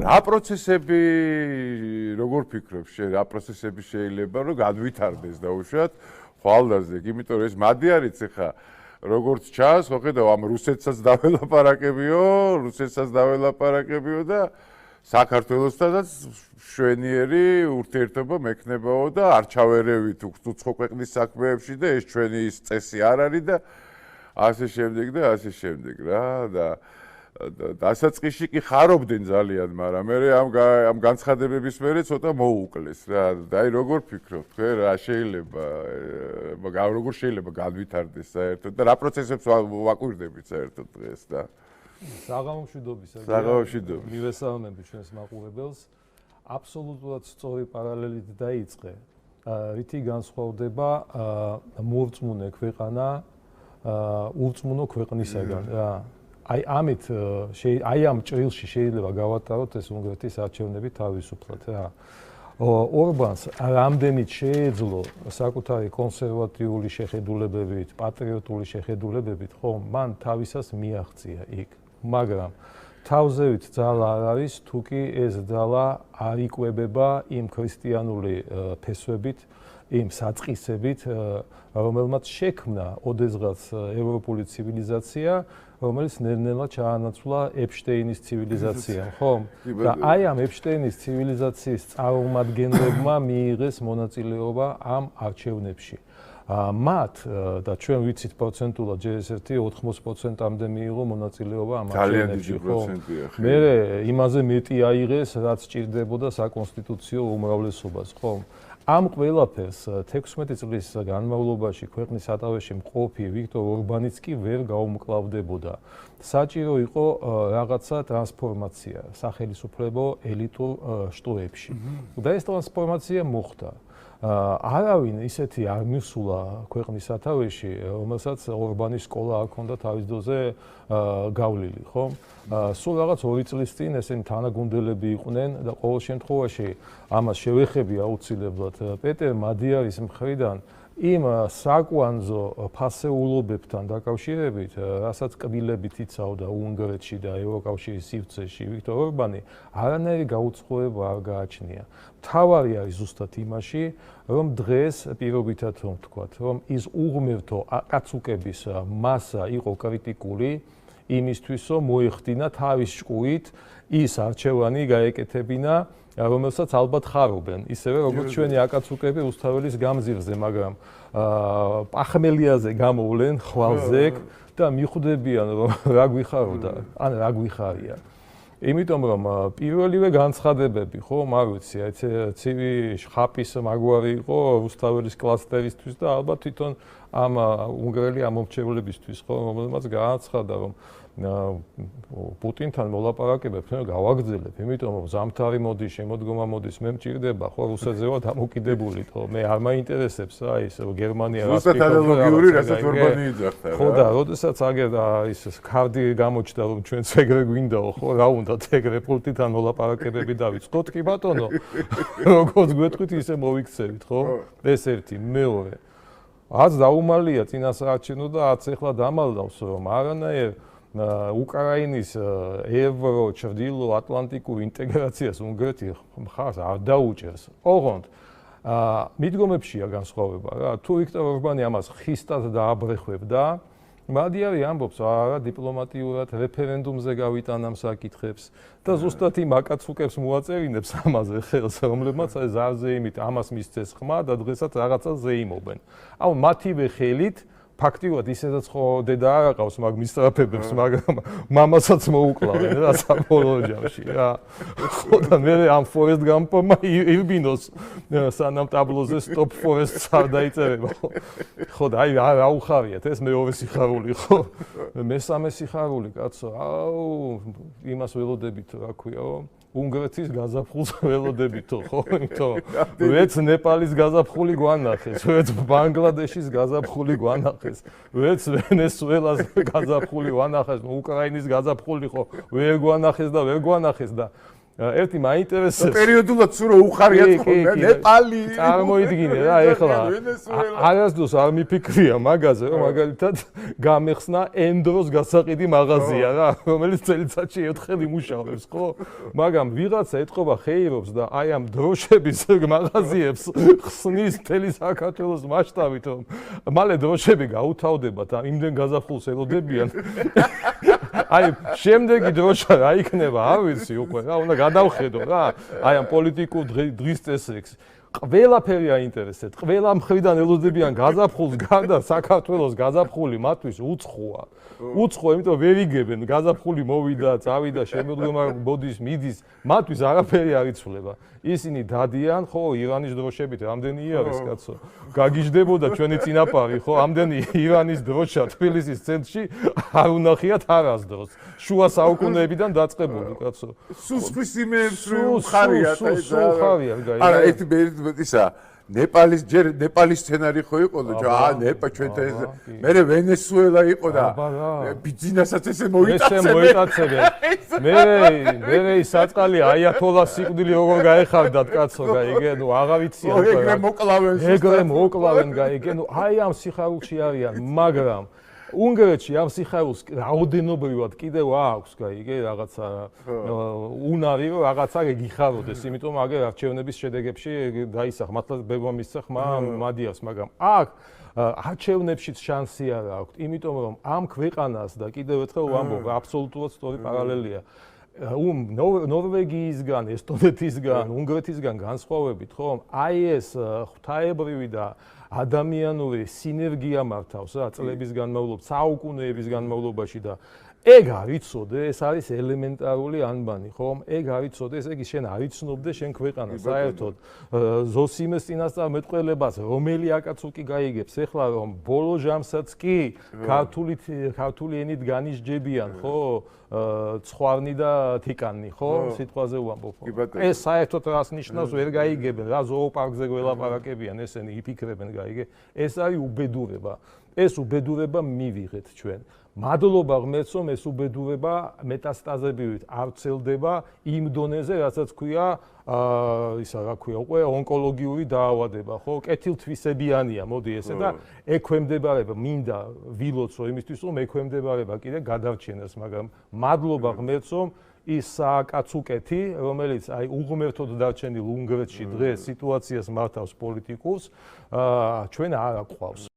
რა პროცესები როგორ ფიქრობ შენ რა პროცესები შეიძლება რომ გადვითარდეს დაუშვათ ხვალდაზე იმიტომ რომ ეს მადი არის ხა როგორც ჩანს ხო ხედავ ამ რუსეთსაც დაველაპარაკებიო და საქართველოსთანაც შვენიერი ურთიერთობა მექნებაო და არ ჩავერევით უცხო ქვეყნის საქმეებში და ეს ჩვენი ის წესი არ არის და ასე შემდეგ რა და დასაწყისში კი ხარობდნენ ძალიან, მაგრამ მე ამ განცხადებების მერე ცოტა მოუკლეს რა. და აი როგორ ფიქრობ თქვენ რა როგორ შეიძლება განვითარდეს საერთოდ და რა პროცესებს ვაკვირდებით საერთოდ დღეს და საღამომშვიდობის მივესალმები ჩვენს მაყურებელს. აბსოლუტურად სწორი პარალელით დაიწყე. რითი განსხვავდება მოურწმუნე ქვეყანა ურწმუნო ქვეყნისაგან რა. აი ამით ამ ჭრილში შეიძლება გავატაროთ ეს უნგრეთის არჩევნები თავისუფლად რა. ორბანს რამდენიც შეეძლო საკუთარი კონსერვატიული შეხედულებებით, პატრიოტული შეხედულებებით, ხო, მან თავისას მიაღწია იქ. მაგრამ თავზევით ძალა არ არის, თუ კი ეს ძალა არ იკვებება იმ ქრისტიანული ფესვებით, იმ საწყისებით, რომელმაც შექმნა ოდესღაც ევროპული ცივილიზაცია, რომელიც ნელ-ნელა ჩაანაცვლა ეპშტეინის ცივილიზაციამ, ხო? და აი ამ ეპშტეინის ცივილიზაციის წარმომადგენლებმა მიიღეს მონაწილეობა ამ არჩევნებში. მათ და ჩვენ ვიცით პროცენტულად ჯერ-ერთი 80%-მდე მიიღო მონაწილეობა ამ არჩევნებში, ხო? მე იმაზე მეტი აიღეს, რაც ჭირდებოდა საკონსტიტუციო უმრავლესობას, ხო? ამ ყველაფერს 16 წლის განმავლობაში ქვეყნის სათავეში მყოფი ვიქტორ ორბანიც კი ვერ გაუმკლავდებოდა. საჭირო იყო რაღაცა ტრანსფორმაცია სახელმწიფო ელიტურ შტოებში. და ეს ტრანსფორმაცია მოხდა. არავინ ისეთი არ მისულა ქვეყნის სათავეში, რომელსაც ორბანის სკოლა არ ჰქონდა თავის დროზე გავლილი, ხო? სულ რაღაც 2 წლის წინ ესენი თანაგუნდელები იყვნენ და ყოველ შემთხვევაში ამას შევეხები აუცილებლად პეტერ მადიარის მხრიდან იმ საკვანძო ფასეულობებთან დაკავშირებით, რასაც კბილებით იცავდა უნგრეთში და ევროკავშირის სივრცეში ვიქტორ ორბანი, არანაირი გაუწყლოება არ გააჩნია. მთავარი არის ზუსტად იმაში, რომ დღეს პირობითად რომ ვთქვათ, რომ ის უღმერთო აკაცუკების მასა იყო კრიტიკული იმისთვის, რომ მოეხდინა თავის ჭკუით ის არჩევანი გაეკეთებინა, რომელსაც ალბათ ხარობენ, ისევე როგორც ჩვენი აკაცუკები რუსთაველის გამზირზე, მაგრამ პახმელიაზე გამოვლენ ხვალზე და მიხვდებიან, რომ რა გვიხაროდა, ან რა გვიხარია. იმიტომ რომ პირველივე განცხადებები, ხო, არ ვიცი, ცივი შხაპის მაგვარი იყო რუსთაველის კლასტერისთვის და ალბათ თვითონ ამ უნგრელი ამომრჩევლებისთვის, ხო, რომელმაც გააცხადა, რომ პუტინთან მოლაპარაკებებს მე გავაგრძელებ, იმიტომ რომ ზამთარი მოდის, შემოდგომა მოდის, მე მჭირდება, ხო, რუსეთზე ვარ დამოკიდებული, ხო, მე არ მაინტერესებს რა ის გერმანია რა ხო და როდესაც აგერ ის კარდი გამოჩნდა, რომ ჩვენც ეგრე გვინდაო, ხო, რა უნდათ ეგრე პუტინთან მოლაპარაკებები დავიწყოთ, კი ბატონო, როგორც გვეთქვით, ისე მოვიქცევით, ხო? ეს ერთი, მეორე. არც დაუმალია წინასაარჩევნო და არც ეხლა დამალდავს, რომ არანაირ უკრაინის ევროჩრდილო ატლანტიკურ ინტეგრაციას უნგრეთი მხარს არ დაუჭერს. ოღონდ მიდგომებშია განსხვავება რა. თუ ვიქტორ ორბანი ამას ხისტად დააბრეხვებდა, მადიარი ამბობს არა დიპლომატიურად რეფერენდუმზე გავიტან ამ საკითხებს და ზუსტად იმ აკაცუკებს მოაწერინებს ამაზე ხელს, რომლებმაც ზარზე იმით ამას მისცეს ხმა და დღესაც რაღაცას ზეიმობენ. ანუ მათივე ხელით ფაქტიურად ისედაც ხო დედა არ აყავს მაგ მისწრაფებებს, მაგრამ მამასაც მოუკლავენ რა საბოლოო ჯამში რა. ხო და მე ამ ფორესტ გამპმა ირბინოს სანამ ტაბლოზე სტოპ ფორესტს არ დაიწერება. ხო და აი რა უხარიათ ეს მეორე სიხარული ხო. მესამე სიხარული კაცო, აუ იმას ველოდებით რა ქვიაო. უნგრეთის გაზაფხულს ველოდებითო, ხო? იმიტომ ვეც ნეპალის გაზაფხული გვანახეს, ვეც ბანგლადეშის გაზაფხული გვანახეს, ვეც ვენესუელას გაზაფხული ვანახეს, უკრაინის გაზაფხული ხო ვერ გვანახეს და ვერ გვანახეს და ერთი მაინტერესებს პერიოდულად სულ რო უხარიათ ხოლმე ნეპალი წარმოიდგინე რა ეხლა არასდროს არ მიფიქრია მაგაზე რომ მაგალითად გამეხსნა ენდროს გასაყიდი მაღაზია რა რომელიც წელიწადში ერთხელ იმუშავებს ხო მაგრამ ვიღაცა ეთყობა ხეირობს და აი ამ დროშების მაღაზიებს ხსნის მთელი საქართველოს მასშტაბით რომ მალე დროშები გაუთავდებათ იმდენ გაზაფხულს ელოდებიან აი შემდეგი დროშა რა იქნება არ ვიცი უკვე რა უნდა გადავხედო რა აი ამ პოლიტიკურ დღის წესრიგს ყველაფერი აინტერესებს ყველა მხრიდან ელოდებიან გაზაფხულს გარდა საქართველოს გაზაფხული მათთვის უცხოა იმიტომ ვერ იგებენ გაზაფხული მოვიდა წავიდა შემოდგომა ბოდის მიდის მათთვის არაფერი არ იცვლება ისინი დადიან ხო ირანის დროშებით რამდენი არის კაცო გაგიჟდებოდა ჩვენი წინაპარი ხო ამდენი ირანის დროშა თბილისის ცენტრში არ უნახიათ არასდროს შუა საუკუნეებიდან დაწყებული კაცო სუსხვის იმეებს რომ ხარიათ არა ერთი ისა ნეპალის სცენარი ხო იყო და ნეპა ჩვენთან მე ვენესუელა იყო და ბიზნესაც ესე მოიტაცებენ მე საწყალი აიათოლა სიკვდილი როგორ გაეხარდათ კაცო გაიგე ნუ აღარ ვიციან ეგრე მოკლავენ გაიგე ნუ აი ამ სიხარულში არიან მაგრამ უნგრეთში ამ სიხარულს რაოდენობრივად კიდევ აქვს გაიგე რაღაცა უნარი რომ რაღაცა გიხაროდეს იმიტომ აგერ არჩევნების შედეგებში დაისახ მართლა ბებმა მისცა ხმა მადიას მაგრამ აქ არჩევნებშიც შანსი არ აქვს იმიტომ რომ ამ ქვეყანას და კიდევ ერთხელ ვამბობ აბსოლუტურად სწორი პარალელია ნორვეგიისგან, ესტონეთისგან, უნგრეთისგან განსხვავებით, ხო, აი ეს ღვთაებრივი და ადამიანური სინერგია მართავს რა წლების განმავლობაში, საუკუნეების განმავლობაში და ეგ არ იცოდე, ეს არის ელემენტარული ანბანი, ხო? ეგ არ იცოდე, ეს იგი შენ არ იცნობდე შენ ქვეყანას, საერთოდ ზოსიმეს წინასწარმეტყველებას, რომელი აკაცუკი გაიგებს, ეხლა რომ ბოლო ჟამსაც კი ქართული ენით განისჯებიან, ხო? ცხვარნი და თიკანი, ხო? სიტყვაზე ვამბობ. ეს საერთოდ რას ნიშნავს, ვერ გაიგებენ, რა ზოოპარკზე გველაპარაკებიან, ესენი იფიქრებენ, გაიგე? ეს არის უბედურება. ეს უბედურება მივიღეთ ჩვენ. მადლობა ღმერთს, რომ ეს უბედურება მეტასტაზებივით არ ვრცელდება იმ დონეზე, რასაც ქვია, ისა რა ქვია, უკვე ონკოლოგიური დაავადება, ხო? კეთილთვისებიანია, მოდი ესე და ექვემდებარება, მინდა ვილოცო იმისთვის, რომ ექვემდებარება კიდე გადარჩენას, მაგრამ მადლობა ღმერთს, რომ ის საკაცუკეთი, რომელიც აი უღმერთოდ დარჩენილ უნგრეთში დღეს სიტუაციას მართავს პოლიტიკურს, ჩვენ არ აყვავს.